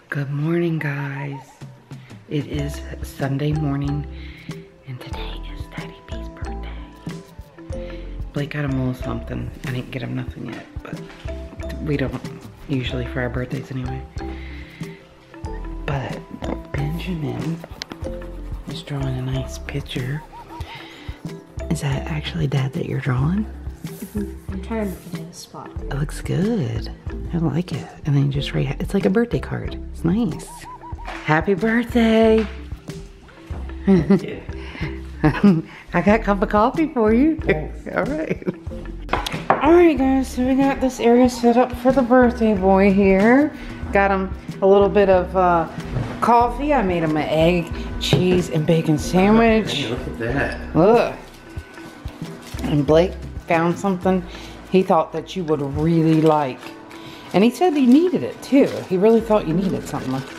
Good morning, guys. It is Sunday morning, and today is Daddy B's birthday. Blake got him a little something. I didn't get him nothing yet, but we don't usually for our birthdays anyway. But Benjamin is drawing a nice picture. Is that actually Dad that you're drawing? I'm trying to find a spot. It looks good. I like it. And then you just write, it's like a birthday card. It's nice. Happy birthday. I got a cup of coffee for you. All right. All right, guys, so we got this area set up for the birthday boy here. Got him a little bit of coffee. I made him an egg, cheese, and bacon sandwich. Hey, look at that. Look. And Blake found something he thought that you would really like. And he said he needed it too. He really thought you needed something like that.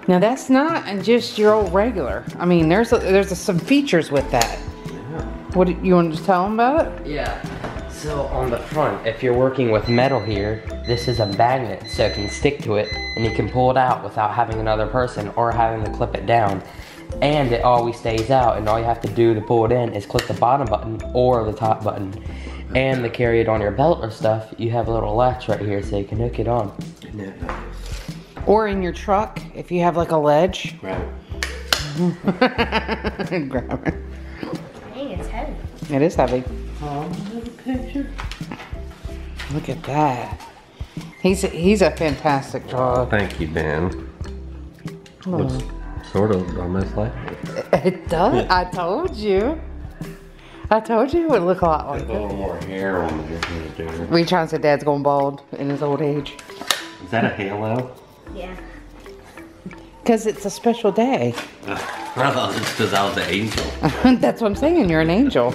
Now that's not just your old regular. I mean, there's some features with that. Yeah. What, you want to just tell him about it? Yeah. So on the front, if you're working with metal here, this is a magnet so it can stick to it and you can pull it out without having another person or having to clip it down. And it always stays out, and all you have to do to pull it in is click the bottom button or the top button. And to carry it on your belt or stuff, you have a little latch right here so you can hook it on. Or in your truck, if you have like a ledge. Grab it. Grab it. Dang, it's heavy. It is heavy. Oh, look at the picture. Look at that. He's a fantastic drawer. Thank you, Ben. Looks sort of almost like it. It does. I told you. I told you it would look a lot like A little it. more hair on there. We trying to say Dad's going bald in his old age. Is that a halo? Yeah. Because it's a special day. I thought it's because I was an angel. That's what I'm saying. You're an angel.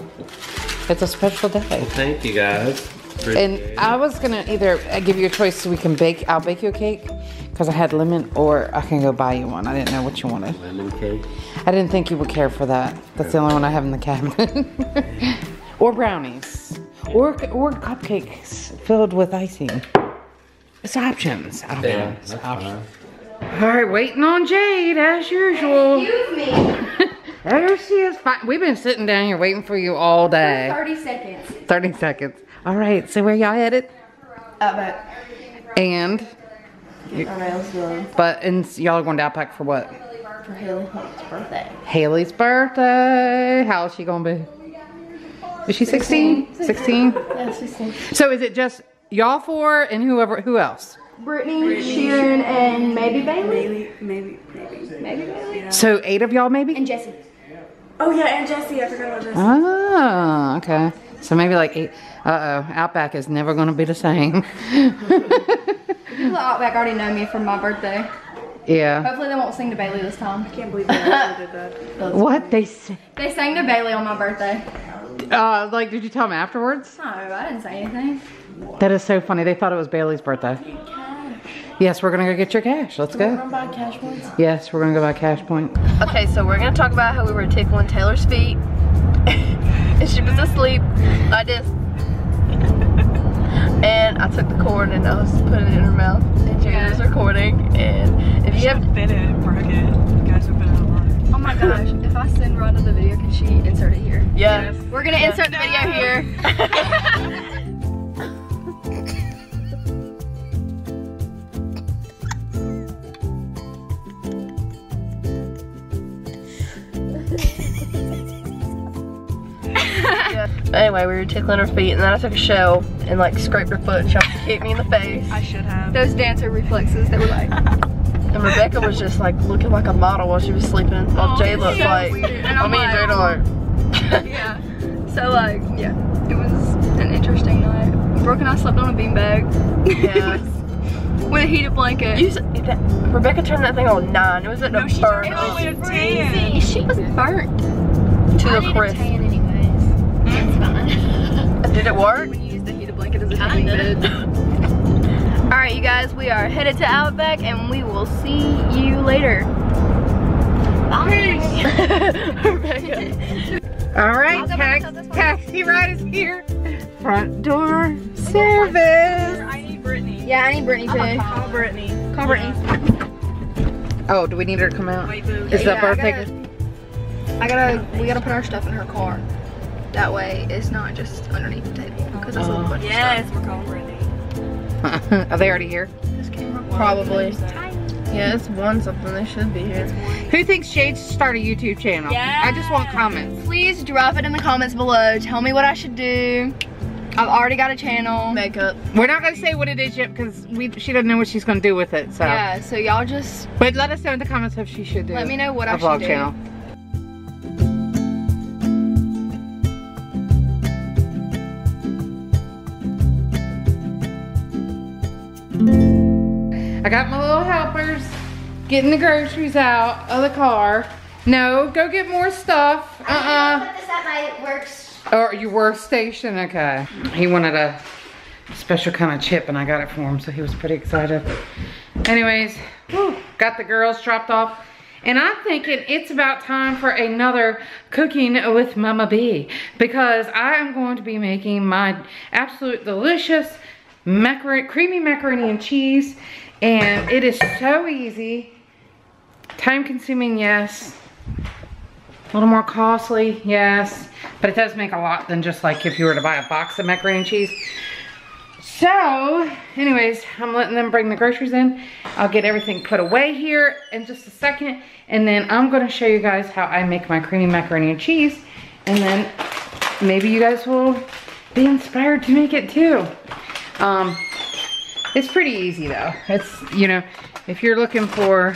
It's a special day. Well, thank you guys. And I was gonna either give you a choice so we can bake. I'll bake you a cake because I had lemon, or I can go buy you one. I didn't know what you wanted. Lemon cake. I didn't think you would care for that. That's the only one I have in the cabinet. Or brownies, or cupcakes filled with icing. It's options. I don't know. Yeah, It's that's options. fine. All right, waiting on Jade as usual. Excuse me. There she is. We've been sitting down here waiting for you all day. 30 seconds. 30 seconds. All right, so where y'all headed? Outback. And, and y'all are going to Outback for what? For Haley's birthday. Haley's birthday. How is she going to be? Is she 16? 16? Yeah, 16. So is it just y'all four and who else? Brittany, Sharon, and maybe Bailey? Maybe. Bailey? Yeah. So 8 of y'all maybe? And Jesse. Oh yeah, and Jesse. I forgot about Jesse. Oh, okay. So maybe like 8. Uh-oh, Outback is never going to be the same. People at Outback already know me from my birthday. Yeah. Hopefully they won't sing to Bailey this time. I can't believe they actually did that. What? They say? They sang to Bailey on my birthday. Like, did you tell them afterwards? No, I didn't say anything. That is so funny. They thought it was Bailey's birthday. Yes, we're going to go get your cash. Let's go. Buy cash points. Yes, we're going to go buy cash point. Okay, so we're gonna talk about how we were tickling Taylor's feet and she was asleep. I just and I took the cord and I was putting it in her mouth and Jada was recording. And if you have Been it and broke it. You guys have been out a lot. Oh my gosh, if I send Rhonda the video, can she insert it here? yes. We're gonna insert the video here. Anyway, we were tickling her feet and then I took a shell and like scraped her foot and she almost kicked me in the face. I should have. Those dancer reflexes that were like. And Rebecca was just like looking like a model while she was sleeping. While Jay looked so like, weird. And I I'm mean, like- Jada like. Yeah. So like, yeah, it was an interesting night. Brooke and I slept on a beanbag. Yeah. With a heated blanket. Rebecca turned that thing on 9. It was at the burn. It was tan. She was burnt. To the crisp. anyways. That's fine. Did it work? When you use the heated blanket as a tanning bed. Alright, you guys, we are headed to Outback and we will see you later. Bye. Rebecca. All right, taxi ride is here. Front door service. Brittany. Yeah, I need Brittany too. Call Brittany. Call Brittany. Oh, do we need her to come out? Wait, boo. Is that Yeah, birthday? We gotta put our stuff in her car. That way it's not just underneath the table. Because it's a little bunch of Yes, we're calling Brittany. Are they already here? stuff. Probably. Yeah, it's one something. They should be here. Who thinks Jade should start a YouTube channel? Yeah. I just want comments. Please drop it in the comments below. Tell me what I should do. I've already got a channel. Makeup. We're not gonna say what it is yet because she doesn't know what she's gonna do with it. So Yeah, so y'all just but let us know in the comments if she should do. let me know what a I vlog should do. channel. I got my little helpers getting the groceries out of the car. No, go get more stuff. Put this at my works. Or your workstation, okay. He wanted a special kind of chip and I got it for him, so he was pretty excited. Anyways, got the girls dropped off. And I'm thinking it's about time for another cooking with Mama B, because I am going to be making my absolute delicious creamy macaroni and cheese. And it is so easy. Time consuming, yes. A little more costly, yes. But it does make a lot than just like if you were to buy a box of macaroni and cheese. So, anyways, I'm letting them bring the groceries in. I'll get everything put away here in just a second. And then I'm gonna show you guys how I make my creamy macaroni and cheese. And then maybe you guys will be inspired to make it too. It's pretty easy though. It's, you know, if you're looking for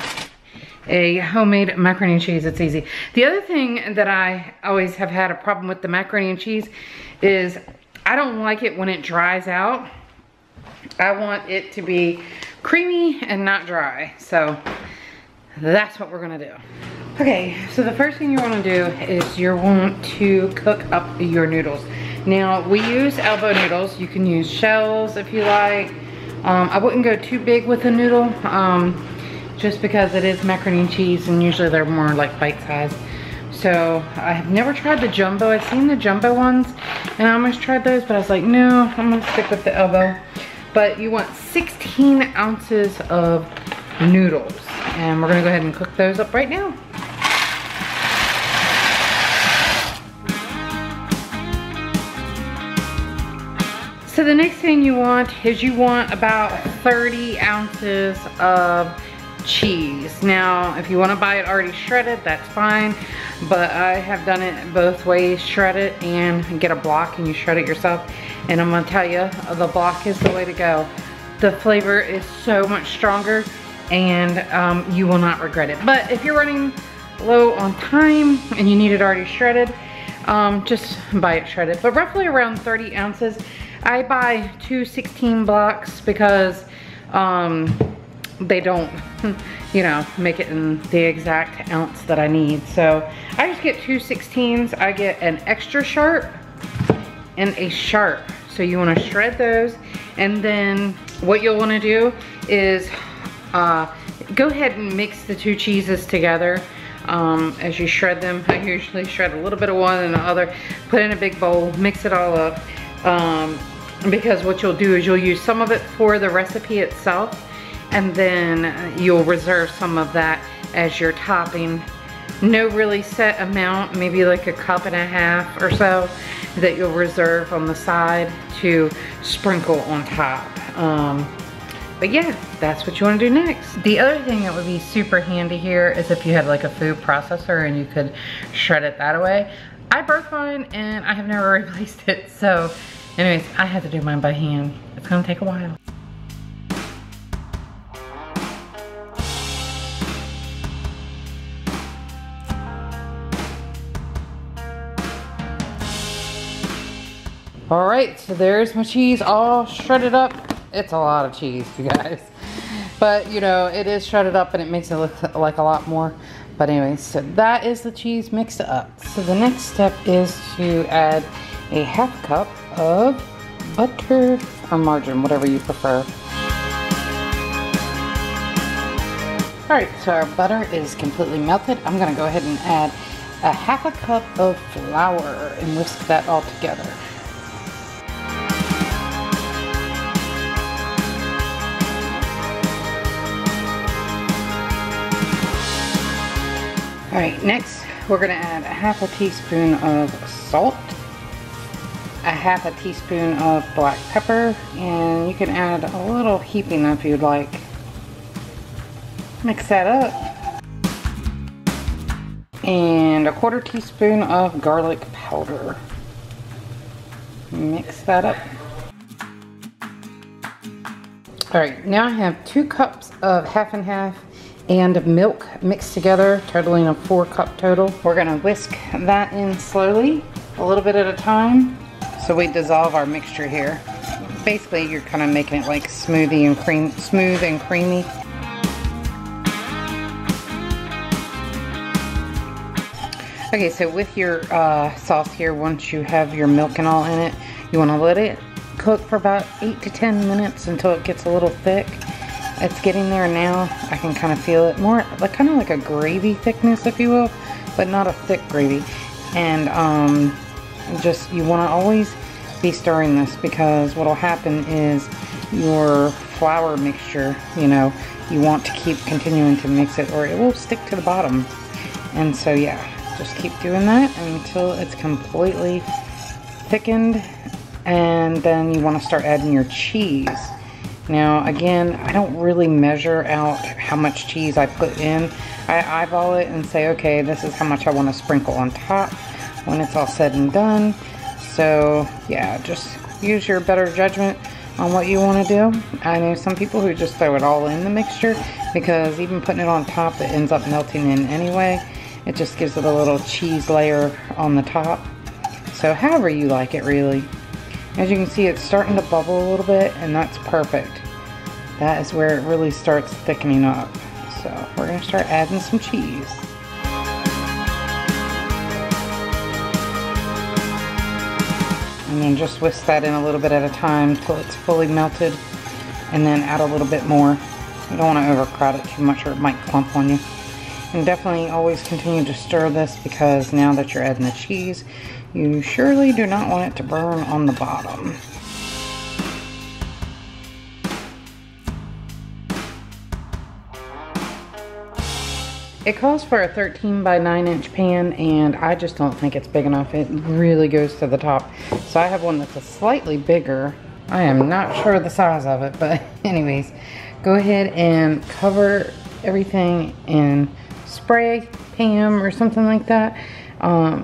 a homemade macaroni and cheese, it's easy. The other thing that I always have had a problem with the macaroni and cheese is I don't like it when it dries out. I want it to be creamy and not dry. So that's what we're gonna do. Okay, so the first thing you wanna do is you want to cook up your noodles. Now we use elbow noodles. You can use shells if you like. I wouldn't go too big with a noodle. Just because it is macaroni and cheese and usually they're more like bite size. So I have never tried the jumbo. I've seen the jumbo ones and I almost tried those, but I was like, no, I'm gonna stick with the elbow. But you want 16 ounces of noodles. And we're gonna go ahead and cook those up right now. So the next thing you want is you want about 30 ounces of cheese. Now, if you want to buy it already shredded, that's fine, but I have done it both ways, shred it and get a block and you shred it yourself. And I'm going to tell you, the block is the way to go. The flavor is so much stronger and you will not regret it. But if you're running low on time and you need it already shredded, just buy it shredded. But roughly around 30 ounces. I buy 2 16 blocks because they don't, you know, make it in the exact ounce that I need. So I just get 2 16s. I get an extra sharp and a sharp. So you want to shred those, and then what you'll want to do is go ahead and mix the 2 cheeses together. As you shred them, I usually shred a little bit of one and the other, put in a big bowl, mix it all up. Because what you'll do is you'll use some of it for the recipe itself, and then you'll reserve some of that as your topping. No really set amount, maybe like a cup and a half or so that you'll reserve on the side to sprinkle on top. But yeah, that's what you want to do next. The other thing that would be super handy here is if you had like a food processor and you could shred it that way. I broke mine and I have never replaced it, so anyways, I had to do mine by hand. It's gonna take a while. All right, so there's my cheese all shredded up. It's a lot of cheese, you guys. But you know, it is shredded up and it makes it look like a lot more. But anyways, so that is the cheese mixed up. So the next step is to add a half cup of butter or margarine, whatever you prefer. All right, so our butter is completely melted. I'm gonna go ahead and add a half a cup of flour and whisk that all together. All right, next we're gonna add a half a teaspoon of salt, a half a teaspoon of black pepper, and you can add a little heaping if you'd like. Mix that up. And a quarter teaspoon of garlic powder. Mix that up. All right, now I have 2 cups of half and half and milk mixed together, totaling a 4 cup total. We're gonna whisk that in slowly, a little bit at a time, so we dissolve our mixture here. Basically, you're kind of making it like smooth and creamy. Okay, so with your sauce here, once you have your milk and all in it, you want to let it cook for about 8 to 10 minutes until it gets a little thick. It's getting there now. I can kind of feel it more, like kind of like a gravy thickness, if you will, but not a thick gravy. And just, you want to always be stirring this, because what will happen is your flour mixture, you know, you want to keep continuing to mix it or it will stick to the bottom. And so yeah, just keep doing that until it's completely thickened, and then you want to start adding your cheese. Now again, I don't really measure out how much cheese I put in. I eyeball it and say, okay, this is how much I want to sprinkle on top when it's all said and done. So yeah, just use your better judgment on what you want to do. I know some people who just throw it all in the mixture, because even putting it on top, it ends up melting in anyway. It just gives it a little cheese layer on the top. So however you like it, really. As you can see, it's starting to bubble a little bit, and that's perfect. That is where it really starts thickening up. So we're going to start adding some cheese. And then just whisk that in a little bit at a time until it's fully melted, and then add a little bit more. You don't want to overcrowd it too much or it might clump on you. And definitely always continue to stir this, because now that you're adding the cheese, you surely do not want it to burn on the bottom. It calls for a 13 by 9 inch pan, and I just don't think it's big enough. It really goes to the top. So I have one that's a slightly bigger. I am not sure the size of it, but anyways, go ahead and cover everything in spray Pam or something like that.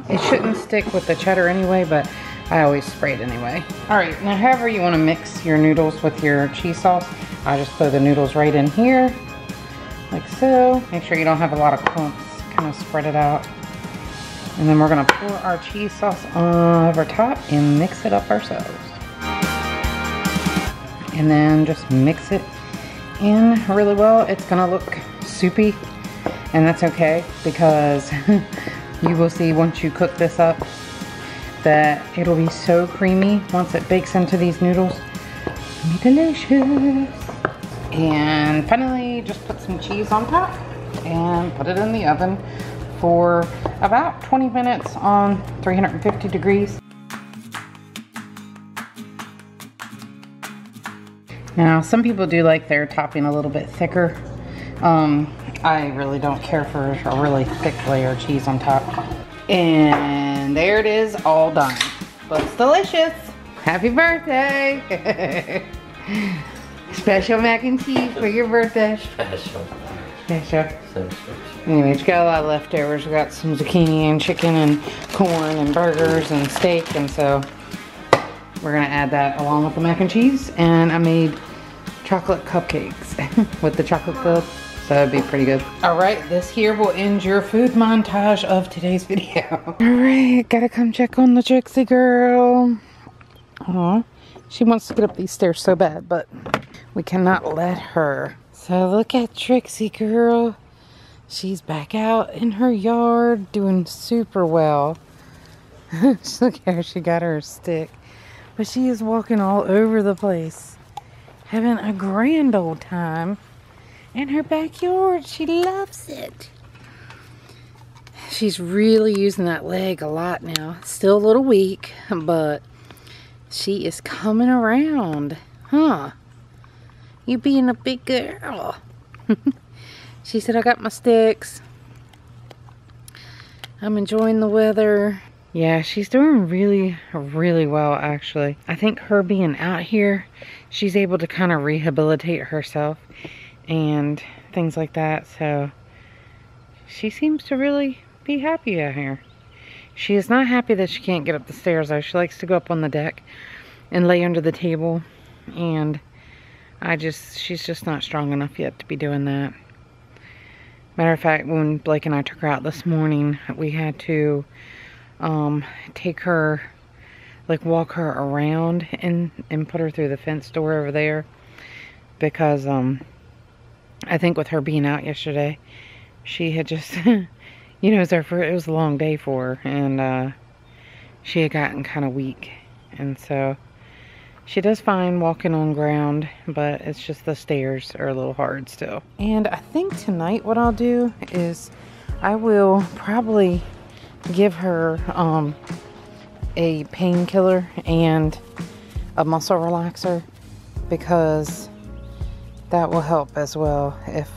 It shouldn't stick with the cheddar anyway, but I always spray it anyway. Alright, now however you want to mix your noodles with your cheese sauce, I just throw the noodles right in here, like so. Make sure you don't have a lot of clumps, kind of spread it out. And then we're going to pour our cheese sauce over top and mix it up ourselves. And then just mix it in really well. It's going to look soupy, and that's okay, because you will see once you cook this up that it'll be so creamy once it bakes into these noodles. It'll be delicious. And finally, just put some cheese on top and put it in the oven for about 20 minutes on 350 degrees. Now, some people do like their topping a little bit thicker. I really don't care for a really thick layer of cheese on top. And there it is, all done. Looks delicious. Happy birthday. Special mac and cheese for your birthday. Special. Special. So special. Anyways, got a lot of leftovers. We got some zucchini and chicken and corn and burgers and steak, and so we're gonna add that along with the mac and cheese. And I made chocolate cupcakes with the chocolate filled, so it'd be pretty good. All right, this here will end your food montage of today's video. All right, gotta come check on the Trixie girl. Aw, she wants to get up these stairs so bad, but we cannot let her. So look at Trixie girl. She's back out in her yard doing super well. Look how she got her stick. But she is walking all over the place, having a grand old time in her backyard. She loves it. She's really using that leg a lot now. Still a little weak, but she is coming around. Huh? You being a big girl. She said, I got my sticks. I'm enjoying the weather. Yeah, she's doing really, really well, actually. I think her being out here, she's able to kind of rehabilitate herself and things like that. So she seems to really be happy out here. She is not happy that she can't get up the stairs, though. She likes to go up on the deck and lay under the table. And she's just not strong enough yet to be doing that. Matter of fact, when Blake and I took her out this morning, we had to take her, like walk her around and put her through the fence door over there, because I think with her being out yesterday, she had just you know, it was a long day for her, and she had gotten kind of weak, and so she does fine walking on ground, but it's just the stairs are a little hard still. And I think tonight what I'll do is I will probably give her a painkiller and a muscle relaxer, because that will help as well if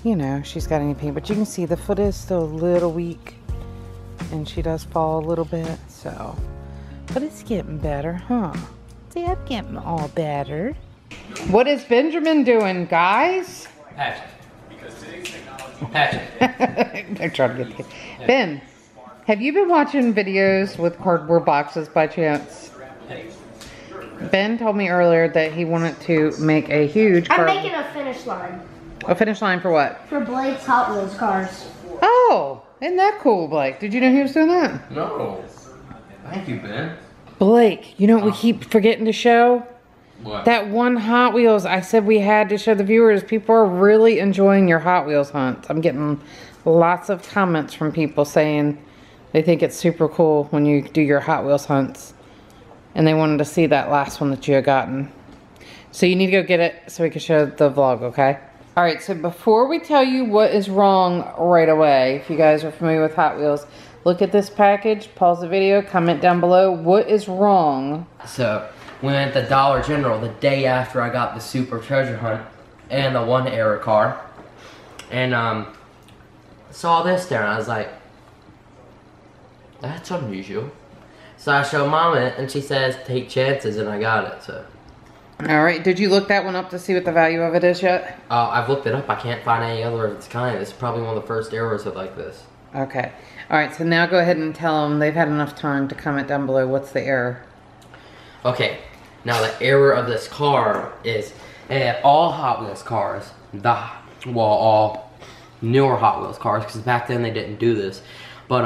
you know, she's got any pain. But you can see the foot is still a little weak and she does fall a little bit, so but it's getting better, huh? See, I'm getting all better. What is Benjamin doing, guys? Patching. Patching. They're trying to get the... Ben, have you been watching videos with cardboard boxes by chance? Ben told me earlier that he wanted to make a huge I'm making a finish line. A finish line for what? For Blake's Hot Wheels cars. Oh, isn't that cool, Blake? Did you know he was doing that? No. Thank you, Ben. Blake, you know what we keep forgetting to show? What? That one Hot Wheels I said we had to show the viewers. People are really enjoying your Hot Wheels hunts. I'm getting lots of comments from people saying they think it's super cool when you do your Hot Wheels hunts. And they wanted to see that last one that you had gotten. So you need to go get it so we can show the vlog, okay? Alright, so before we tell you what is wrong right away, if you guys are familiar with Hot Wheels, look at this package, pause the video, comment down below what is wrong. So, we went at the Dollar General the day after I got the Super Treasure Hunt and the one era car. And saw this there and I was like, that's unusual. So I showed Mom it and she says take chances, and I got it. So. Alright, did you look that one up to see what the value of it is yet? I've looked it up. I can't find any other of its kind. It's probably one of the first eras of like this. Okay. Alright, so now go ahead and tell them they've had enough time to comment down below what's the error. Okay, now the error of this car is all Hot Wheels cars, all newer Hot Wheels cars, because back then they didn't do this, but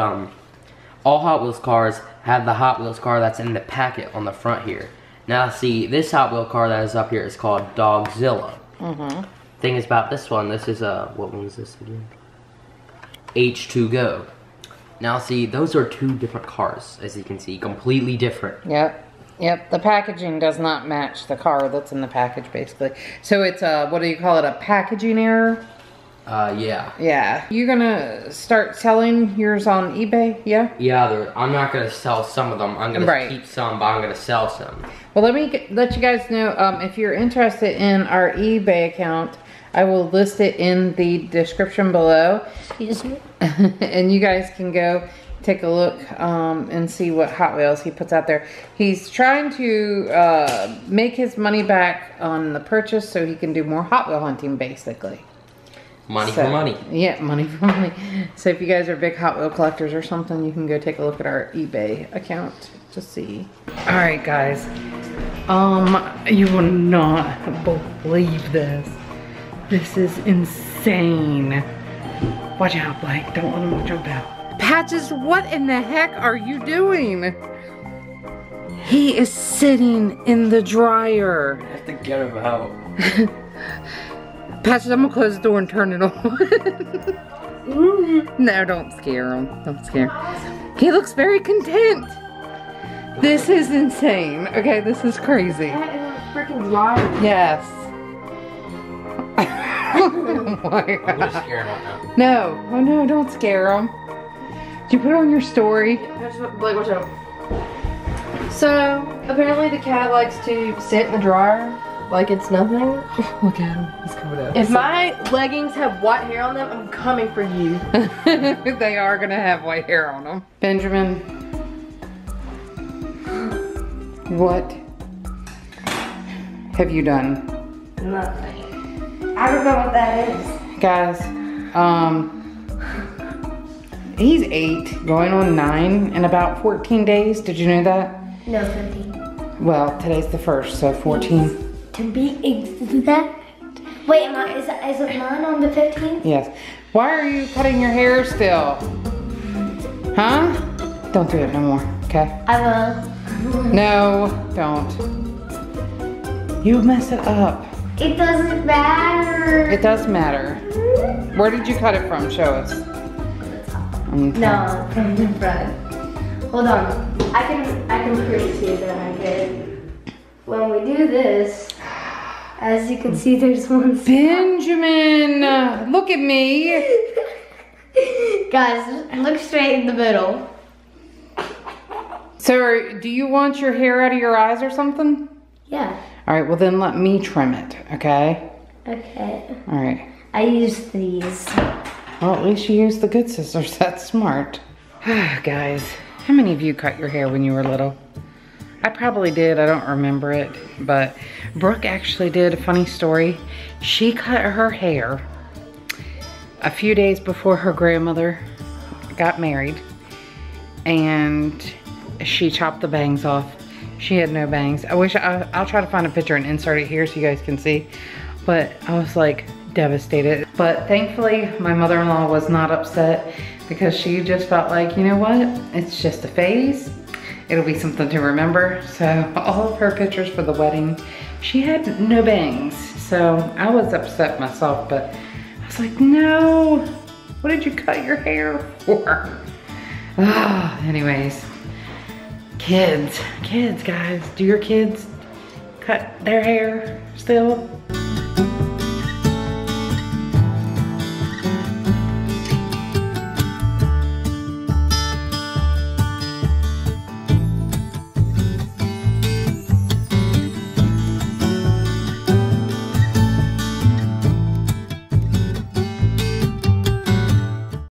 all Hot Wheels cars have the Hot Wheels car that's in the packet on the front here. Now see, this Hot Wheel car that is up here is called Dogzilla. Thing is about this one, this is what one is this again? H2Go. Now see, those are two different cars, as you can see, completely different. Yep, the packaging does not match the car that's in the package, basically. So it's what do you call it, a packaging error? Yeah. Yeah. You gonna start selling yours on eBay, yeah? Yeah, I'm not gonna sell some of them. I'm gonna keep some, but I'm gonna sell some. Well, let me let you guys know, if you're interested in our eBay account, I will list it in the description below. Excuse me. And you guys can go take a look and see what Hot Wheels he puts out there. He's trying to make his money back on the purchase so he can do more Hot Wheel hunting, basically. Money for money. Yeah, money for money. So if you guys are big Hot Wheel collectors or something, you can go take a look at our eBay account to see. All right, guys. You will not believe this. This is insane. Watch out, Blake. Don't let him jump out. Patches, what in the heck are you doing? He is sitting in the dryer. I have to get him out. Patches, I'm gonna close the door and turn it on. No, don't scare him. Don't scare him. He looks very content. This is insane. Okay, this is crazy. Freaking dryer. Yes. Oh my I'm gonna God. scare him out now. No. Oh no, don't scare him. Did you put it on your story? Blake, watch out. So, apparently the cat likes to sit in the dryer like it's nothing. Look at him. He's covered up. If my leggings have white hair on them, I'm coming for you. They are gonna have white hair on them. Benjamin, what have you done? Nothing. I don't know what that is. Guys, he's 8, going on 9 in about 14 days. Did you know that? No, 15. Well, today's the 1st, so 14. To be exact. Wait, is it mine on the 15th? Yes. Why are you cutting your hair still? Huh? Don't do it no more, okay? I will. No, don't. You mess it up. It doesn't matter. It does matter. Where did you cut it from? Show us. No, from the front. Hold on. I can prove to you that I did. When we do this, as you can see, there's one spot. Benjamin, look at me. Guys, look straight in the middle. So, do you want your hair out of your eyes or something? Yeah. All right, well then let me trim it, okay? Okay. All right. I use these. Well, at least you used the good scissors. That's smart. Guys, how many of you cut your hair when you were little? I probably did. I don't remember it. But Brooke actually did a funny story. She cut her hair a few days before her grandmother got married. And she chopped the bangs off. She had no bangs. I'll try to find a picture and insert it here so you guys can see. But I was like devastated. But thankfully, my mother-in-law was not upset because she just felt like, you know what? It's just a phase. It'll be something to remember. So all of her pictures for the wedding, she had no bangs. So I was upset myself, but I was like, no, what did you cut your hair for? Anyways, kids, guys, do your kids cut their hair still?